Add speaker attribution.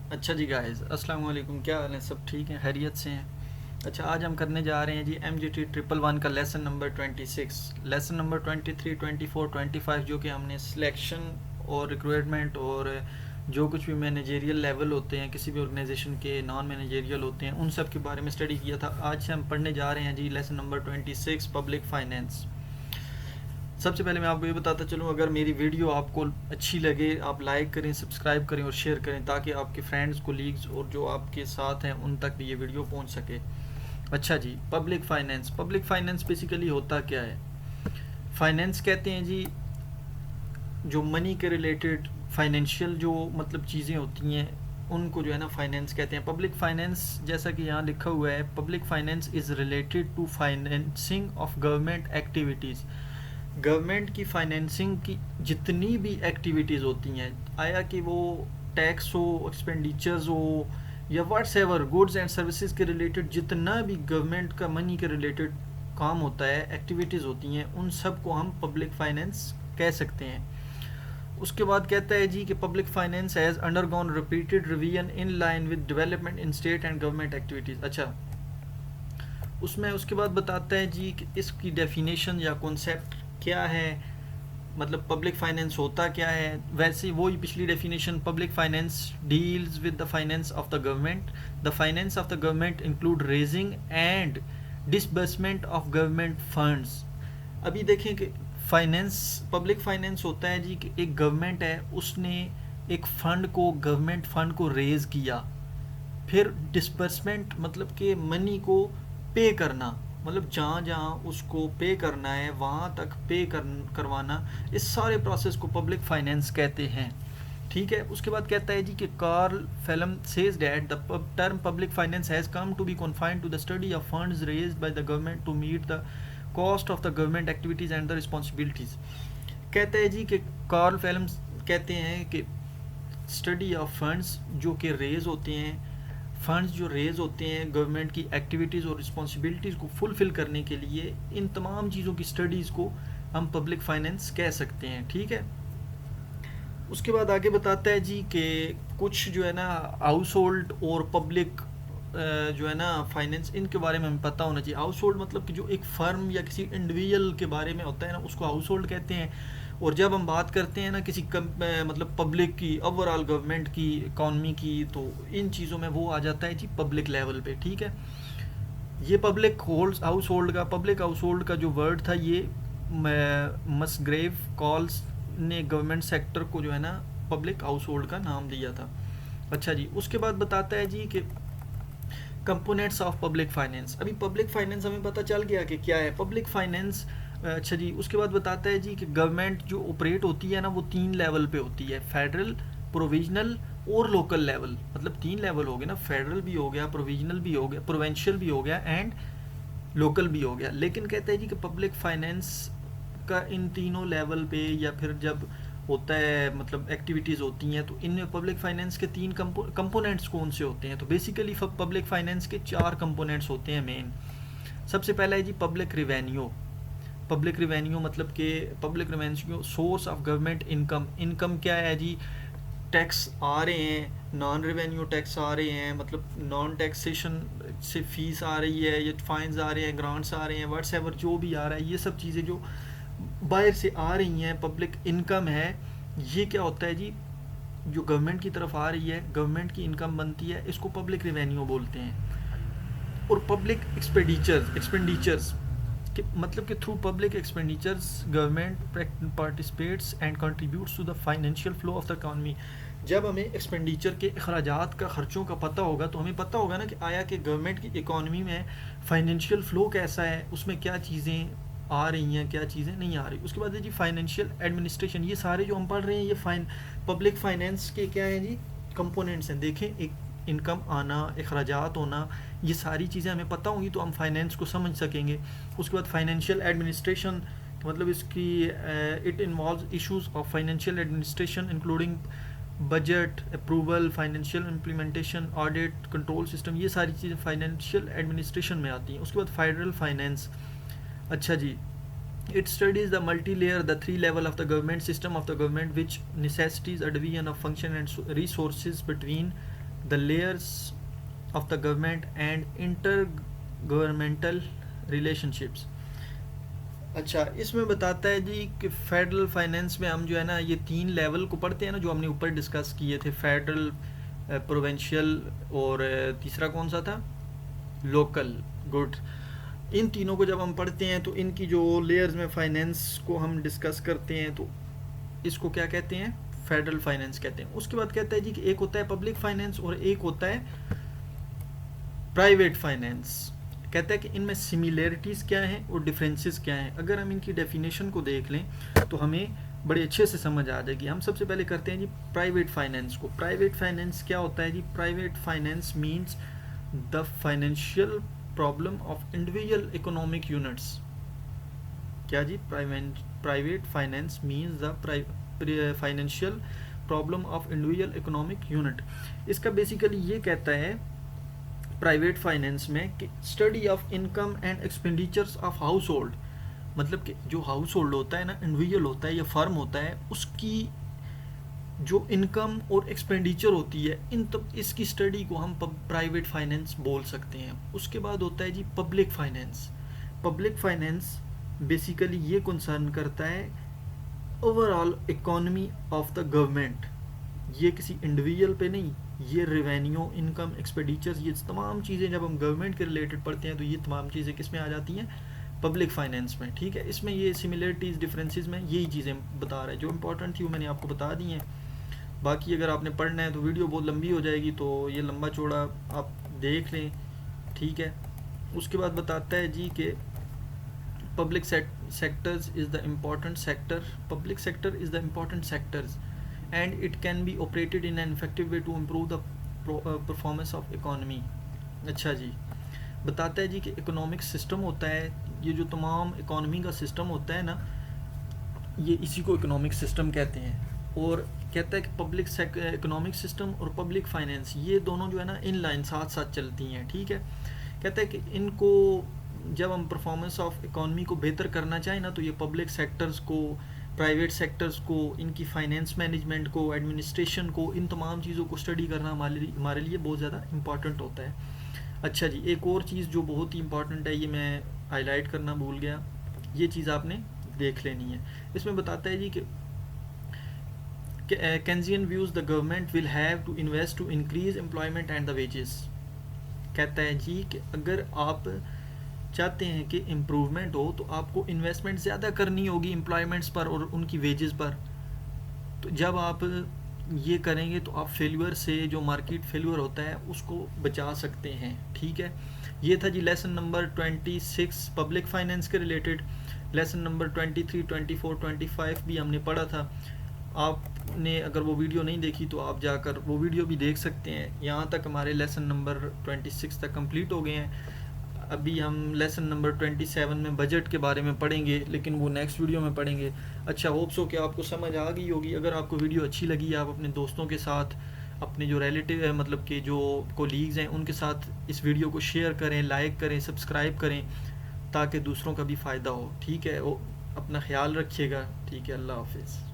Speaker 1: अच्छा जी गाइस, अस्सलाम वालेकुम। क्या हाल है? सब ठीक हैं, खैरियत से हैं? अच्छा, आज हम करने जा रहे हैं जी MGT 111 का लेसन नंबर 26। लेसन नंबर 23, 24, 25 जो कि हमने सिलेक्शन और रिक्रूटमेंट और जो कुछ भी मैनेजेरियल लेवल होते हैं किसी भी ऑर्गेनाइजेशन के, नॉन मैनेजेरियल होते हैं, उन सब के बारे में स्टडी किया था। आज से हम पढ़ने जा रहे हैं जी लेसन नंबर 26, पब्लिक फाइनेंस। सबसे पहले मैं आपको ये बताता चलूँ, अगर मेरी वीडियो आपको अच्छी लगे आप लाइक करें, सब्सक्राइब करें और शेयर करें, ताकि आपके फ्रेंड्स, कोलीग्स और जो आपके साथ हैं उन तक भी ये वीडियो पहुंच सके। अच्छा जी, public finance. Public finance basically होता क्या है? फाइनेंस कहते हैं जी जो मनी के रिलेटेड फाइनेंशियल जो मतलब चीज़ें होती हैं उनको जो है ना फाइनेंस कहते हैं। पब्लिक फाइनेंस जैसा कि यहाँ लिखा हुआ है, public finance is related to financing of government activities. Government की फाइनेंसिंग की जितनी भी एक्टिविटीज़ होती हैं, आया कि वो टैक्स हो, एक्सपेंडिचर्स हो, या what's ever goods and services के रिलेटेड जितना भी गवर्नमेंट का मनी के रिलेटेड काम होता है, एक्टिविटीज़ होती हैं, उन सब को हम पब्लिक फाइनेंस कह सकते हैं। उसके बाद कहता है जी कि public finance has undergone repeated revision in line with development in state and government activities. अच्छा, उसमें उसके बाद बताता है जी कि इसकी डेफिनेशन या कॉन्सेप्ट क्या है, मतलब पब्लिक फाइनेंस होता क्या है। वैसे वही पिछली definition, public finance deals with the finance of the government. The finance of the government include raising and disbursement of government funds. अभी देखें कि फाइनेंस, पब्लिक फाइनेंस होता है जी कि एक गवर्नमेंट है, उसने एक फंड को, गवर्नमेंट फंड को रेज किया, फिर डिस्बर्समेंट मतलब कि मनी को पे करना, मतलब जहाँ जहाँ उसको पे करना है वहाँ तक पे करवाना, इस सारे प्रोसेस को पब्लिक फाइनेंस कहते हैं। ठीक है। उसके बाद कहता है जी कि कार्ल फेलम says that the term public finance has come to be confined to the study of funds raised by the government to meet the cost of the government activities and the responsibilities. कहते हैं जी कि Karl phellem कहते हैं कि study of funds जो कि raise होते हैं, फंड्स जो रेज होते हैं गवर्नमेंट की एक्टिविटीज़ और रिस्पॉन्सिबिलिटीज़ को फुलफ़िल करने के लिए, इन तमाम चीज़ों की स्टडीज़ को हम पब्लिक फाइनेंस कह सकते हैं। ठीक है। उसके बाद आगे बताता है जी कि कुछ जो है ना हाउस होल्ड और पब्लिक जो है ना फाइनेंस, इनके बारे में हमें पता होना चाहिए। हाउस होल्ड मतलब कि जो एक फर्म या किसी इंडिविजुअल के बारे में होता है ना, उसको हाउस होल्ड कहते हैं। और जब हम बात करते हैं ना किसी मतलब पब्लिक की, ओवरऑल गवर्नमेंट की, इकॉनमी की, तो इन चीज़ों में वो आ जाता है जी पब्लिक लेवल पे। ठीक है। ये पब्लिक होल्ड हाउस होल्ड का, पब्लिक हाउस होल्ड का जो वर्ड था, ये मसग्रेव कॉल्स ने गवर्नमेंट सेक्टर को जो है ना पब्लिक हाउस होल्ड का नाम दिया था। अच्छा जी, उसके बाद बताता है जी कि कंपोनेंट्स ऑफ पब्लिक फाइनेंस। अभी पब्लिक फाइनेंस हमें पता चल गया कि क्या है पब्लिक फाइनेंस। अच्छा जी, उसके बाद बताता है जी कि गवर्नमेंट जो ऑपरेट होती है ना, वो 3 लेवल पे होती है, फेडरल, प्रोविजनल और लोकल लेवल। मतलब 3 लेवल हो गए ना, फेडरल भी हो गया, प्रोविजनल भी हो गया, प्रोविंशियल भी हो गया एंड लोकल भी हो गया। लेकिन कहते हैं जी कि पब्लिक फाइनेंस का इन तीनों लेवल पे, या फिर जब होता है मतलब एक्टिविटीज़ होती हैं, तो इनमें पब्लिक फाइनेंस के 3 कंपोनेंट्स कौन से होते हैं? तो बेसिकली पब्लिक फाइनेंस के 4 कंपोनेंट्स होते हैं मेन। सबसे पहला है जी पब्लिक रिवेन्यू। पब्लिक रिवेन्यू मतलब कि public revenue source of government income. Income क्या है जी? टैक्स आ रहे हैं, नॉन रेवेन्यू टैक्स आ रहे हैं, मतलब नॉन टैक्सेशन से फीस आ रही है, या फाइन्स आ रहे हैं, ग्रांट्स आ रहे हैं, व्हाट्स एवर जो भी आ रहा है, ये सब चीज़ें जो बाहर से आ रही हैं, पब्लिक इनकम है। ये क्या होता है जी? जो गवर्नमेंट की तरफ आ रही है, गवर्नमेंट की इनकम बनती है, इसको पब्लिक रेवेन्यू बोलते हैं। और पब्लिक एक्सपेंडिचर्स कि मतलब कि through public expenditures government participates and contributes to the financial flow of the economy. जब हमें एक्सपेंडिचर के अखराजात का, खर्चों का पता होगा, तो हमें पता होगा ना कि आया कि गवर्नमेंट की इकॉनमी में फाइनेंशियल फ्लो कैसा है, उसमें क्या चीज़ें आ रही हैं, क्या चीज़ें नहीं आ रही। उसके बाद है जी फाइनेंशियल एडमिनिस्ट्रेशन। ये सारे जो हम पढ़ रहे हैं, ये पब्लिक फाइनेंस के क्या हैं जी? कंपोनेंट्स हैं। देखें, एक इनकम आना, अखराजात होना, ये सारी चीज़ें हमें पता होंगी तो हम फाइनेंस को समझ सकेंगे। उसके बाद फाइनेंशियल एडमिनिस्ट्रेशन मतलब इसकी it involve issues of financial administration including budget approval, financial implementation, audit, control system, ये सारी चीज़ें फाइनेंशियल एडमिनिस्ट्रेशन में आती हैं। उसके बाद फेडरल फाइनेंस। अच्छा जी, it studies the multi-layer, the three level of the government system of the government which necessitates a division of function and resources between the layers of the government and inter governmental relationships. अच्छा, इसमें बताता है जी कि federal finance में हम जो है ना ये 3 लेवल को पढ़ते हैं ना, जो हमने ऊपर डिस्कस किए थे, फेडरल, प्रोविंशियल और तीसरा कौन सा था, लोकल। गुड। इन तीनों को जब हम पढ़ते हैं तो इनकी जो लेयर्स में फाइनेंस को हम डिस्कस करते हैं तो इसको क्या कहते हैं, फेडरल फाइनेंस कहते हैं। उसके बाद कहता है जी कि एक होता है पब्लिक फाइनेंस और एक होता है प्राइवेट फाइनेंस। कहता है कि इनमें सिमिलरिटीज़ क्या हैं और डिफरेंसेस क्या हैं। अगर हम इनकी डेफिनेशन को देख लें तो हमें बड़े अच्छे से समझ आ जाएगी। हम सबसे पहले करते हैं जी प्राइवेट फाइनेंस को। प्राइवेट फाइनेंस क्या होता है जी, private finance means the financial problem of individual economic units. क्या जी, private finance means the financial problem of individual economic unit. इसका बेसिकली ये कहता है प्राइवेट फाइनेंस में कि study of income and expenditures of household, मतलब कि जो हाउस होल्ड होता है ना, इंडिविजुअल होता है या फर्म होता है, उसकी जो इनकम और एक्सपेंडिचर होती है, इन तब इसकी स्टडी को हम प्राइवेट फाइनेंस बोल सकते हैं। उसके बाद होता है जी public finance. Public finance basically ये कंसर्न करता है overall economy of the government. ये किसी इंडिविजुअल पे नहीं, ये रेवेन्यू, इनकम, एक्सपेंडिचर्स, ये तमाम चीज़ें जब हम गवर्नमेंट के रिलेटेड पढ़ते हैं तो ये तमाम चीज़ें किस में आ जाती हैं, पब्लिक फाइनेंस में। ठीक है, इसमें ये सिमिलरिटीज़ डिफरेंसेस में यही चीज़ें बता रहा है। जो इंपॉर्टेंट थी वो मैंने आपको बता दी हैं। बाकी अगर आपने पढ़ना है तो वीडियो बहुत लंबी हो जाएगी, तो ये लंबा चौड़ा आप देख लें। ठीक है, उसके बाद बताता है जी कि public sectors is the important sector, public sector is the important sectors and it can be operated in an effective way to improve the performance of economy। अच्छा जी, बताता है जी कि इकोनॉमिक सिस्टम होता है, ये जो तमाम इकोनॉमी का सिस्टम होता है ना, ये इसी को इकोनॉमिक सिस्टम कहते हैं। और कहता है कि पब्लिक इकोनॉमिक सिस्टम और पब्लिक फाइनेंस ये दोनों जो है ना इन लाइन साथ साथ चलती हैं। ठीक है, कहता है कि इनको जब हम परफॉर्मेंस ऑफ इकोनॉमी को बेहतर करना चाहें ना, तो ये पब्लिक सेक्टर्स को, प्राइवेट सेक्टर्स को, इनकी फाइनेंस मैनेजमेंट को, एडमिनिस्ट्रेशन को, इन तमाम चीज़ों को स्टडी करना हमारे लिए बहुत ज़्यादा इम्पॉर्टेंट होता है। अच्छा जी, एक और चीज़ जो बहुत ही इम्पॉर्टेंट है, ये मैं हाईलाइट करना भूल गया, ये चीज़ आपने देख लेनी है। इसमें बताता है जी कि Keynesian views the government will have to invest to increase employment and the wages. कहता है जी कि अगर आप चाहते हैं कि इम्प्रूवमेंट हो तो आपको इन्वेस्टमेंट ज़्यादा करनी होगी एम्प्लॉयमेंट्स पर और उनकी वेजेस पर। तो जब आप ये करेंगे तो आप फेल्यूर से, जो मार्केट फेल्यूर होता है, उसको बचा सकते हैं। ठीक है, ये था जी लेसन नंबर 26 पब्लिक फाइनेंस के रिलेटेड। लेसन नंबर 23, 24, 25 भी हमने पढ़ा था। आपने अगर वो वीडियो नहीं देखी तो आप जाकर वो वीडियो भी देख सकते हैं। यहाँ तक हमारे लेसन नंबर 26 तक कंप्लीट हो गए हैं। अभी हम लेसन नंबर 27 में बजट के बारे में पढ़ेंगे, लेकिन वो नेक्स्ट वीडियो में पढ़ेंगे। अच्छा, होप सो कि आपको समझ आ गई होगी। अगर आपको वीडियो अच्छी लगी, आप अपने दोस्तों के साथ, अपने जो रिलेटिव है, मतलब कि जो कोलीग्स हैं, उनके साथ इस वीडियो को शेयर करें, लाइक करें, सब्सक्राइब करें, ताकि दूसरों का भी फ़ायदा हो। ठीक है, वो अपना ख्याल रखिएगा। ठीक है, अल्लाह हाफिज़।